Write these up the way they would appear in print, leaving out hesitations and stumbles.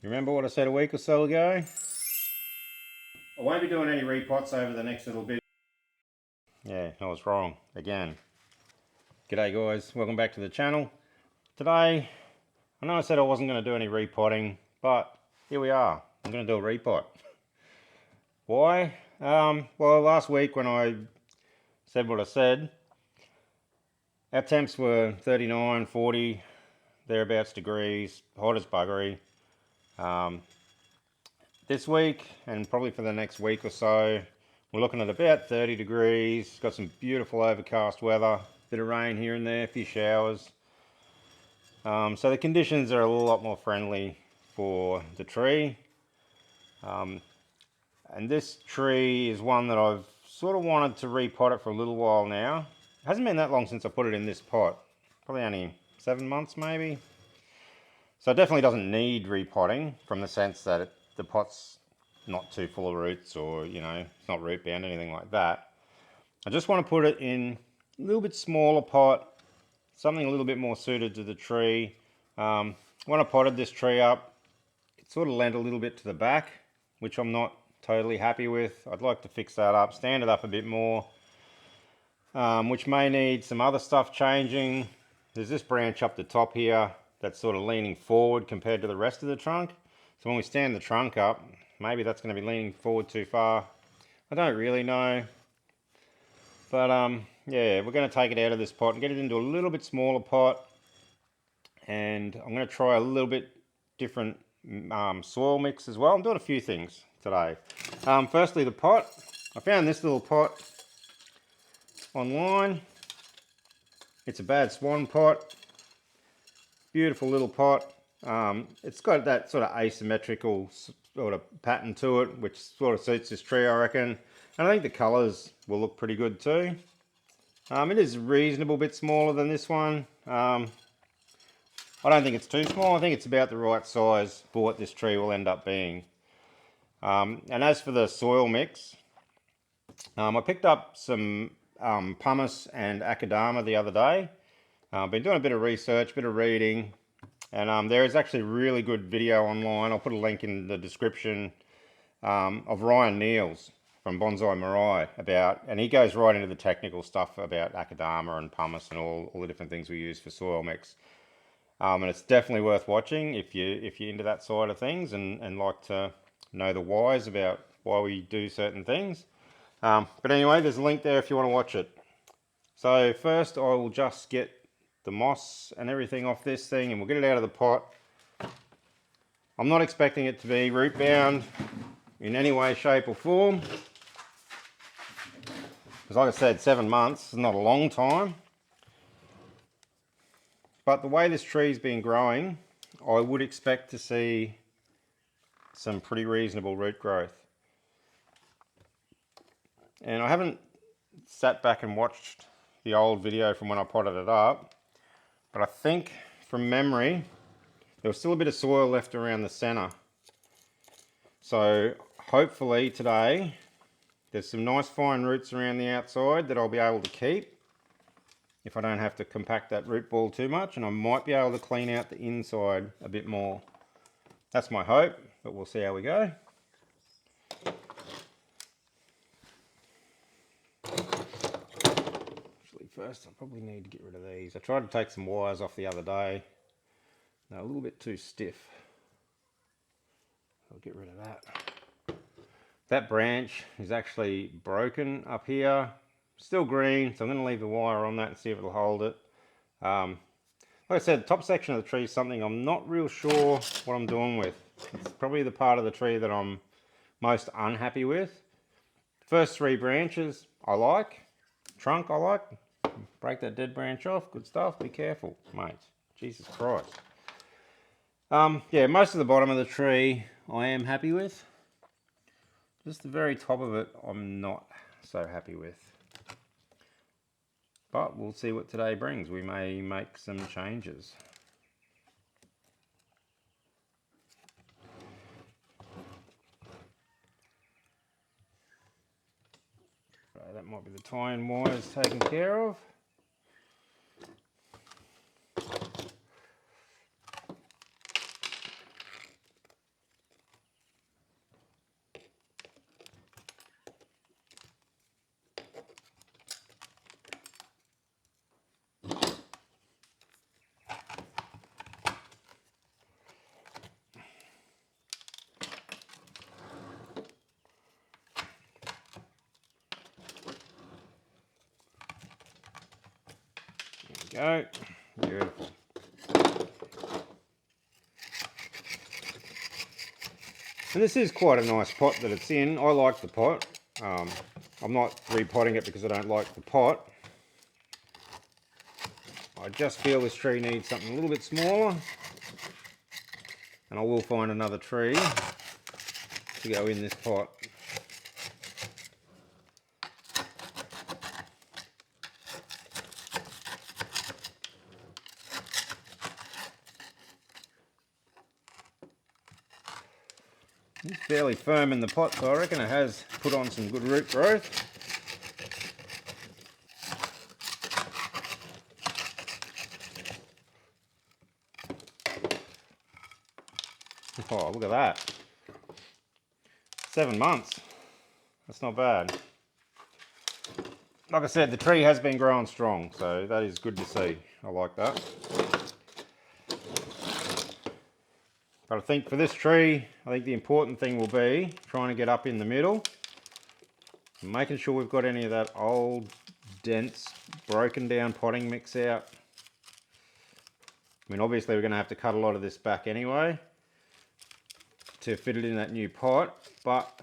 You remember what I said a week or so ago? I won't be doing any repots over the next little bit. Yeah, I was wrong again. G'day guys, welcome back to the channel. Today, I know I said I wasn't going to do any repotting, but here we are. I'm going to do a repot. Why? Well, last week when I said what I said, our temps were 39, 40, thereabouts degrees, hot as buggery. This week, and probably for the next week or so, we're looking at about 30 degrees. Got some beautiful overcast weather, bit of rain here and there, a few showers. So the conditions are a lot more friendly for the tree. And this tree is one that I've sort of wanted to repot it for a little while now. It hasn't been that long since I put it in this pot. Probably only 7 months maybe. So it definitely doesn't need repotting from the sense that the pot's not too full of roots, or it's not root bound, anything like that. I just want to put it in a little bit smaller pot, something a little bit more suited to the tree. When I potted this tree up, it sort of leant a little bit to the back, which I'm not totally happy with. I'd like to fix that up, stand it up a bit more, which may need some other stuff changing. There's this branch up the top here that's sort of leaning forward compared to the rest of the trunk. So when we stand the trunk up, maybe that's going to be leaning forward too far. I don't really know. But yeah, we're going to take it out of this pot and get it into a little bit smaller pot. And I'm going to try a little bit different soil mix as well. I'm doing a few things today. Firstly, the pot. I found this little pot online. It's a bad swan pot. Beautiful little pot. It's got that sort of asymmetrical sort of pattern to it, which sort of suits this tree, I reckon. And I think the colours will look pretty good too. It is a reasonable bit smaller than this one. I don't think it's too small. I think it's about the right size for what this tree will end up being. And as for the soil mix, I picked up some pumice and akadama the other day. I've been doing a bit of research, a bit of reading, and there is actually a really good video online. I'll put a link in the description of Ryan Neal's from Bonsai Mirai and he goes right into the technical stuff about akadama and pumice and all the different things we use for soil mix. And it's definitely worth watching if you're into that side of things and like to know the whys about why we do certain things. But anyway, there's a link there if you want to watch it. So first I will just get the moss and everything off this thing and we'll get it out of the pot. I'm not expecting it to be root bound in any way, shape or form. Because like I said, 7 months is not a long time. But the way this tree's been growing, I would expect to see some pretty reasonable root growth. And I haven't sat back and watched the old video from when I potted it up, but I think from memory, there was still a bit of soil left around the center. So hopefully today, there's some nice fine roots around the outside that I'll be able to keep if I don't have to compact that root ball too much, and I might be able to clean out the inside a bit more. That's my hope, but we'll see how we go. Actually, first I probably need to get rid of these. I tried to take some wires off the other day. They're a little bit too stiff. I'll get rid of that. That branch is actually broken up here. Still green, so I'm going to leave the wire on that and see if it'll hold it. Like I said, the top section of the tree is something I'm not real sure what I'm doing with. It's probably the part of the tree that I'm most unhappy with. First 3 branches I like. Trunk I like. Break that dead branch off. Good stuff. Be careful, mate. Jesus Christ. Yeah, most of the bottom of the tree I am happy with. Just the very top of it I'm not so happy with. But we'll see what today brings. We may make some changes. So that might be the tie-in wires taken care of. go. Beautiful. And this is quite a nice pot that it's in. I like the pot. I'm not repotting it because I don't like the pot. I just feel this tree needs something a little bit smaller. And I will find another tree to go in this pot. It's fairly firm in the pot, so I reckon it has put on some good root growth. Oh, look at that. 7 months. That's not bad. Like I said, the tree has been growing strong, so that is good to see. I like that. But I think for this tree, I think the important thing will be trying to get up in the middle, and making sure we've got any of that old, dense, broken down potting mix out. I mean, obviously we're going to have to cut a lot of this back anyway to fit it in that new pot, but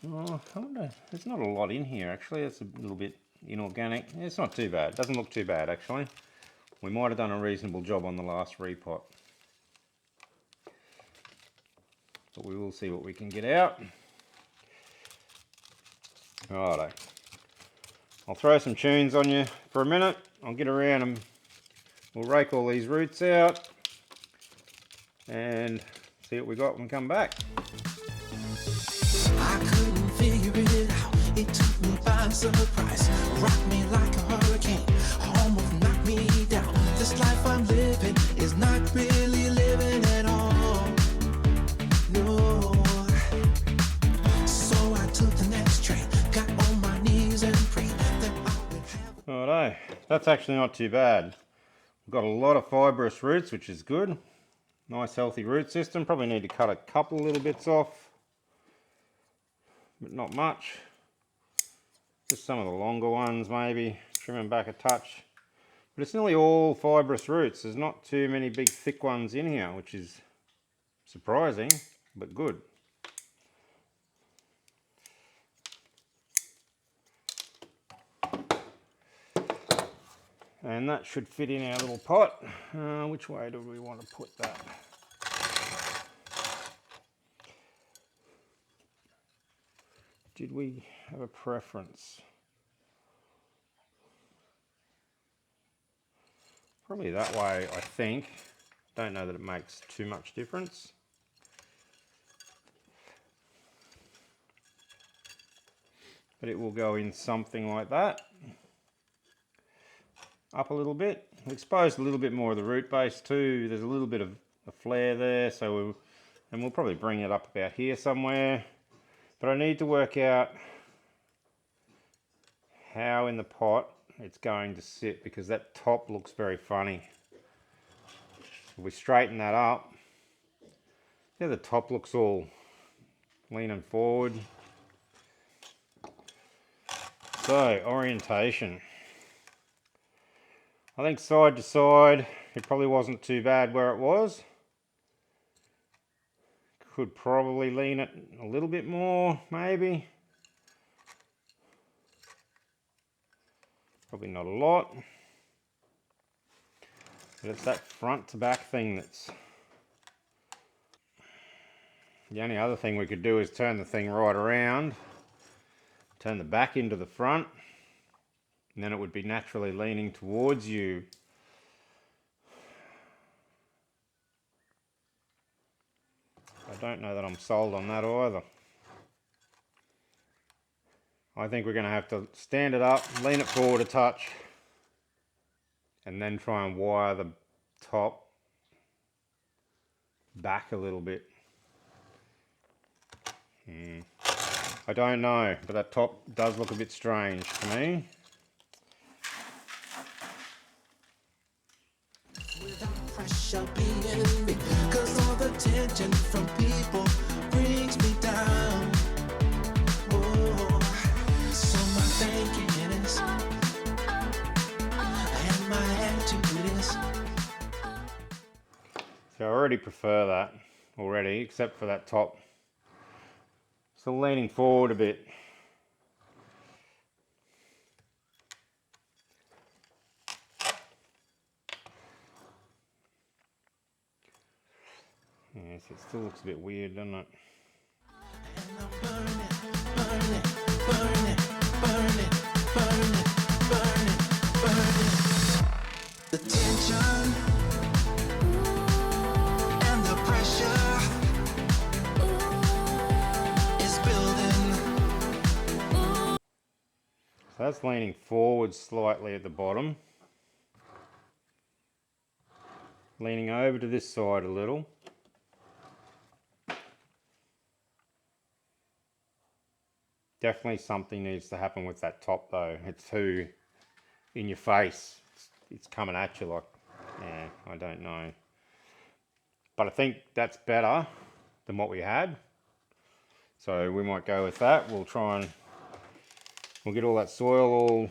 oh, I wonder, there's not a lot in here actually. It's a little bit inorganic. It's not too bad. It doesn't look too bad actually. We might have done a reasonable job on the last repot. But we will see what we can get out. Righto. I'll throw some tunes on you for a minute. I'll get around and we'll rake all these roots out and see what we got when we come back. I couldn't figure it out. It took me by surprise. Rocked me like a hurricane. Almost knocked me down. This life I'm living is not really living at all. No. So I took the next train. Got on my knees and prayed that I would have. Righto. That's actually not too bad. We've got a lot of fibrous roots, which is good. Nice healthy root system. Probably need to cut a couple little bits off, but not much. Just some of the longer ones maybe, trim them back a touch. But it's nearly all fibrous roots. There's not too many big thick ones in here, which is surprising, but good. And that should fit in our little pot. Which way do we want to put that? Did we have a preference? Probably that way, I think. Don't know that it makes too much difference. But it will go in something like that. Up a little bit. We exposed a little bit more of the root base too. There's a little bit of a flare there, so we'll probably bring it up about here somewhere. But I need to work out how in the pot it's going to sit, because that top looks very funny. If we straighten that up, yeah, the top looks all leaning forward. So, orientation. I think side to side, it probably wasn't too bad where it was. Could probably lean it a little bit more, maybe. Probably not a lot. But it's that front to back thing that's... The only other thing we could do is turn the thing right around. Turn the back into the front. And then it would be naturally leaning towards you. I don't know that I'm sold on that either. I think we're going to have to stand it up, lean it forward a touch, and then try and wire the top back a little bit. I don't know, but that top does look a bit strange to me. Without pressure being me, 'cause all the tension from people brings me down. Oh, so my thinking is already prefer that already, except for that top. So leaning forward a bit. Yes, it still looks a bit weird, doesn't it? The tension and the pressure is building. So that's leaning forward slightly at the bottom. Leaning over to this side a little. Definitely something needs to happen with that top though. It's too in your face. It's coming at you like, yeah, I don't know. But I think that's better than what we had. So we might go with that. We'll get all that soil all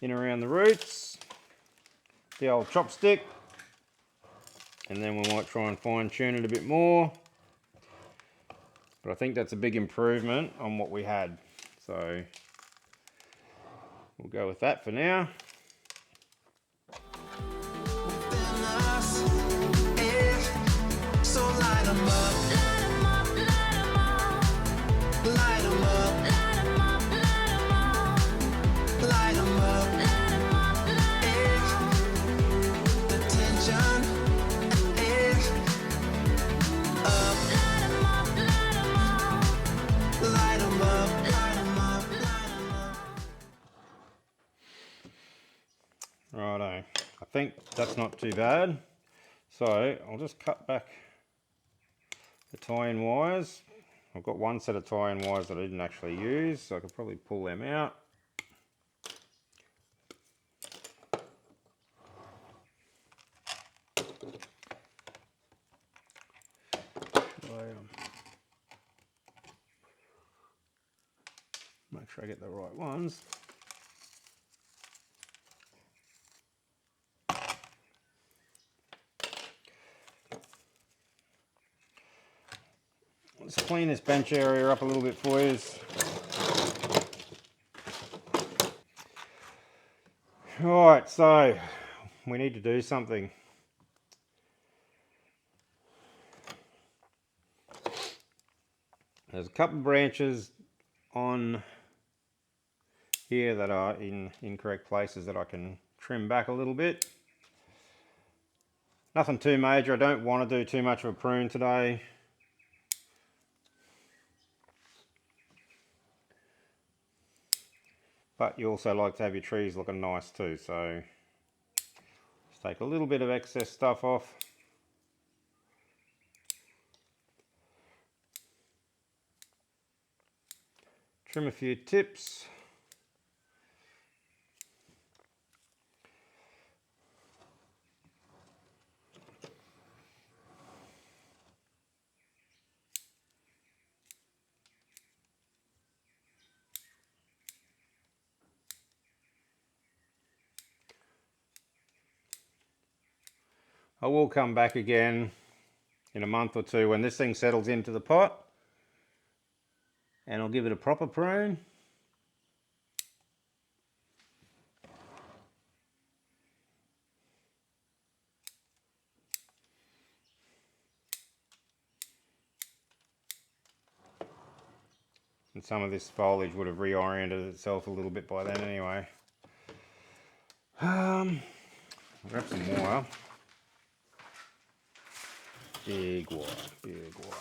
in around the roots. The old chopstick. And then we might try and fine tune it a bit more. But I think that's a big improvement on what we had. So we'll go with that for now. So light 'em up, light 'em up, light 'em up, light 'em up, light 'em up, light 'em up, the tension up, light 'em up, light 'em up, light 'em up, light 'em up, light 'em up. Righto, I think that's not too bad. So I'll just cut back the tie-in wires. I've got one set of tie-in wires that I didn't actually use, so I could probably pull them out. Make sure I get the right ones. Let's clean this bench area up a little bit for you. Alright, so we need to do something. There's a couple of branches on here that are in incorrect places that I can trim back a little bit. Nothing too major. I don't want to do too much of a prune today. But you also like to have your trees looking nice too, so just take a little bit of excess stuff off. Trim a few tips. I will come back again in a month or two when this thing settles into the pot, and I'll give it a proper prune. And some of this foliage would have reoriented itself a little bit by then anyway. I'll grab some wire. Big wire, big wire.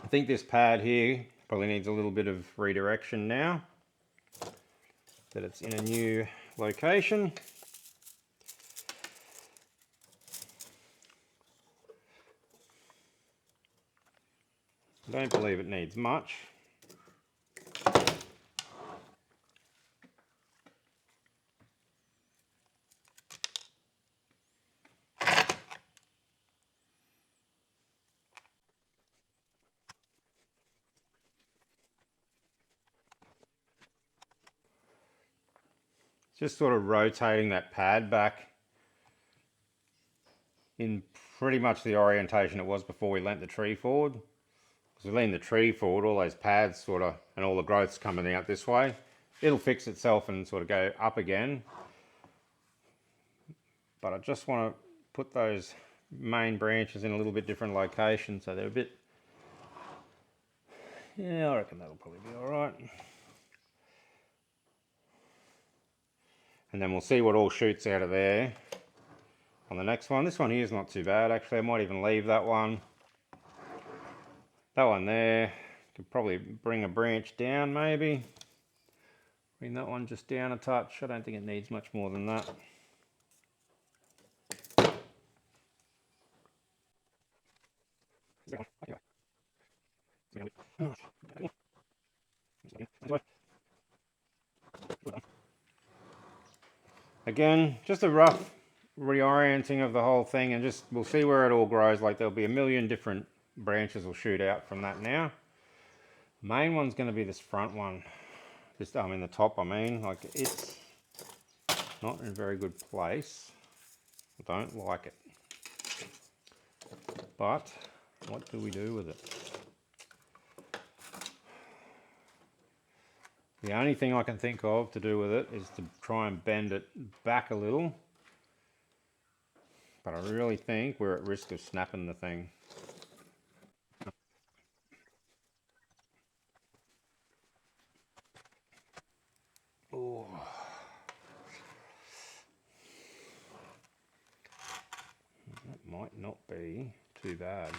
I think this pad here probably needs a little bit of redirection now that it's in a new location. I don't believe it needs much. just sort of rotating that pad back in pretty much the orientation it was before we leant the tree forward. Because we lean the tree forward, all those pads sort of, and all the growth's coming out this way. It'll fix itself and sort of go up again. But I just want to put those main branches in a little bit different location, so they're a bit, yeah, I reckon that'll probably be all right. And then we'll see what all shoots out of there on the next one. This one here is not too bad, actually. I might even leave that one. That one there, could probably bring a branch down maybe. Bring that one just down a touch. I don't think it needs much more than that. Again, just a rough reorienting of the whole thing, and just we'll see where it all grows. Like there'll be a million different branches will shoot out from that now. Main one's going to be this front one. Just in the top, I mean, like it's not in a very good place. I don't like it. But what do we do with it? The only thing I can think of to do with it is to try and bend it back a little. But I really think we're at risk of snapping the thing. Oh. That might not be too bad.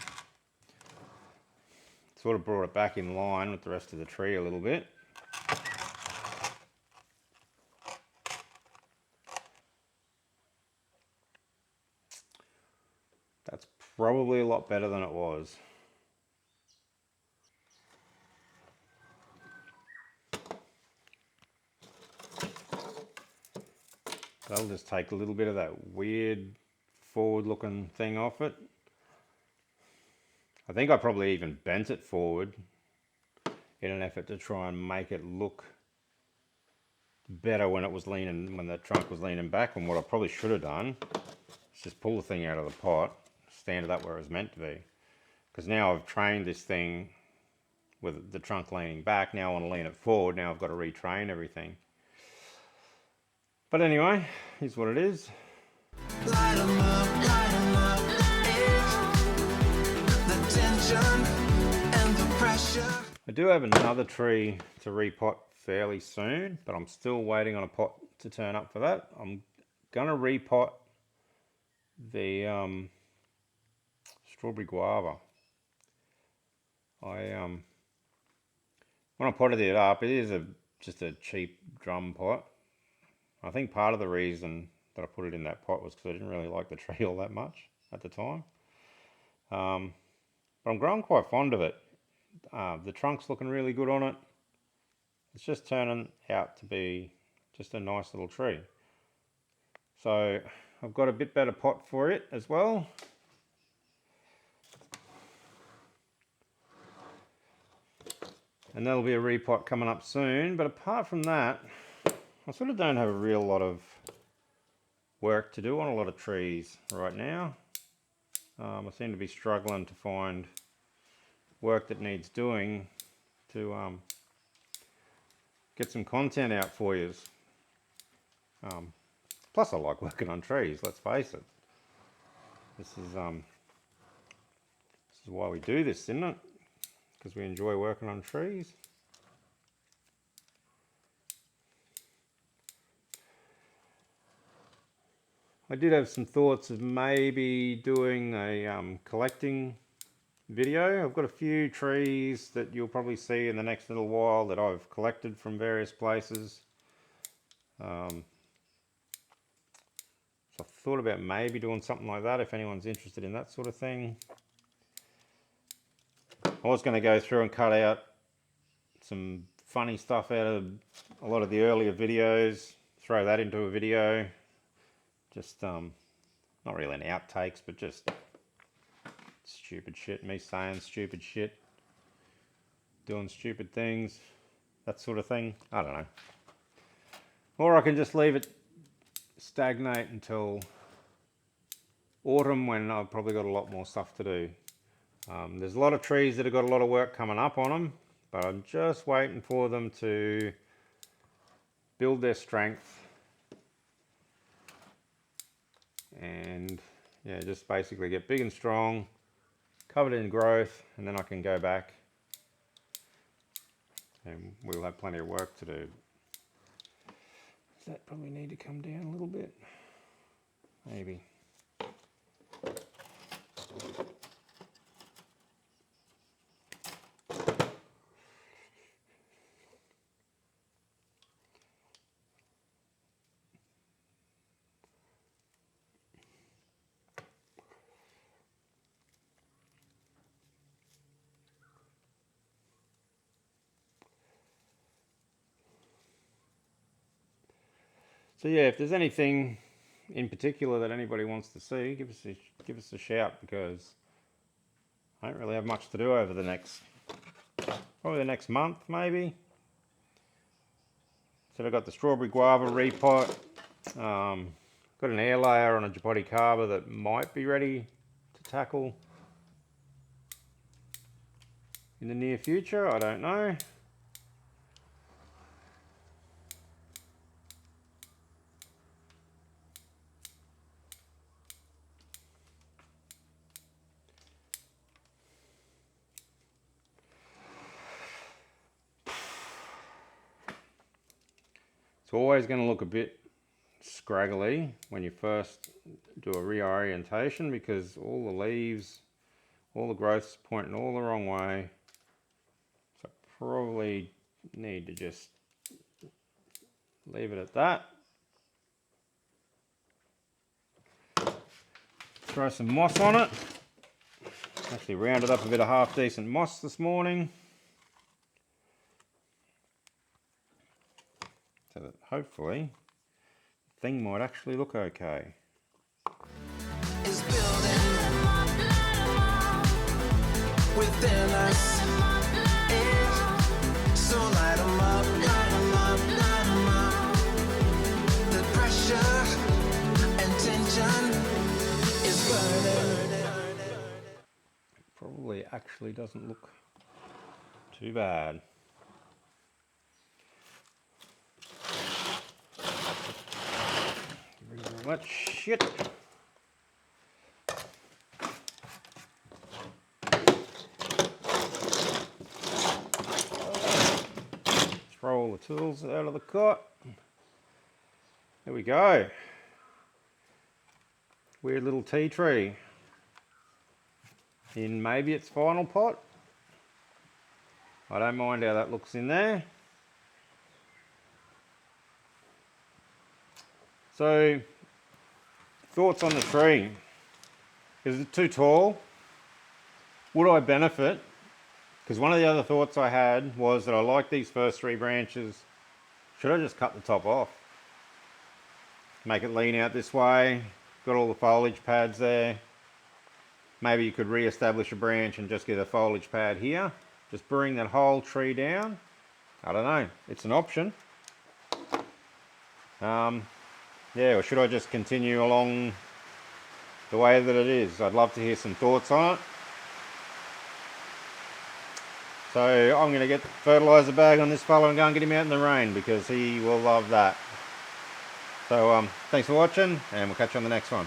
Sort of brought it back in line with the rest of the tree a little bit. That's probably a lot better than it was. That'll just take a little bit of that weird forward looking thing off it. I think I probably even bent it forward in an effort to try and make it look better when it was leaning, when the trunk was leaning back. And what I probably should have done is just pull the thing out of the pot, stand it up where it was meant to be. Because now I've trained this thing with the trunk leaning back. Now I want to lean it forward. Now I've got to retrain everything. But anyway, here's what it is. Light 'em up, light 'em up. The tension and the pressure. I do have another tree to repot fairly soon, but I'm still waiting on a pot to turn up for that. I'm gonna repot the strawberry guava. When I potted it up, it is just a cheap drum pot. I think part of the reason that I put it in that pot was because I didn't really like the tree all that much at the time. But I'm growing quite fond of it. The trunk's looking really good on it. It's just turning out to be just a nice little tree. So I've got a bit better pot for it as well. And there'll be a repot coming up soon. But apart from that, I sort of don't have a real lot of work to do on a lot of trees right now. I seem to be struggling to find work that needs doing to get some content out for you. Plus I like working on trees, let's face it. This is why we do this, isn't it? Because we enjoy working on trees. I did have some thoughts of maybe doing a collecting video. I've got a few trees that you'll probably see in the next little while that I've collected from various places. So I thought about maybe doing something like that if anyone's interested in that sort of thing. I was going to go through and cut out some funny stuff out of a lot of the earlier videos, throw that into a video. Just, not really an outtakes, but just stupid shit, me saying stupid shit, doing stupid things, that sort of thing. I don't know. Or I can just leave it stagnate until autumn when I've probably got a lot more stuff to do. There's a lot of trees that have got a lot of work coming up on them, but I'm just waiting for them to build their strength and yeah, just basically get big and strong, covered in growth, and then I can go back and we'll have plenty of work to do. Does that probably need to come down a little bit? Maybe. So yeah, if there's anything in particular that anybody wants to see, give us a shout, because I don't really have much to do over probably the next month maybe. So I've got the strawberry guava repot, got an air layer on a Japoticaba that might be ready to tackle in the near future, I don't know. It's always going to look a bit scraggly when you first do a reorientation, because all the leaves, all the growth's pointing all the wrong way. So probably need to just leave it at that. Throw some moss on it. Actually rounded up a bit of half decent moss this morning, so that hopefully the thing might actually look okay. Is building within us. So light 'em up, light 'em up, light 'em up. The pressure and tension is burning. Probably actually doesn't look too bad. Get rid of all that shit. Throw all the tools out of the cot. There we go. Weird little tea tree in maybe its final pot. I don't mind how that looks in there. So, thoughts on the tree. Is it too tall? Would I benefit? Because one of the other thoughts I had was that I like these first 3 branches. Should I just cut the top off? Make it lean out this way. Got all the foliage pads there. Maybe you could re-establish a branch and just get a foliage pad here. Just bring that whole tree down. I don't know. It's an option. Yeah, or should I just continue along the way that it is? I'd love to hear some thoughts on it. So I'm going to get the fertiliser bag on this fella and go and get him out in the rain, because he will love that. So thanks for watching, and we'll catch you on the next one.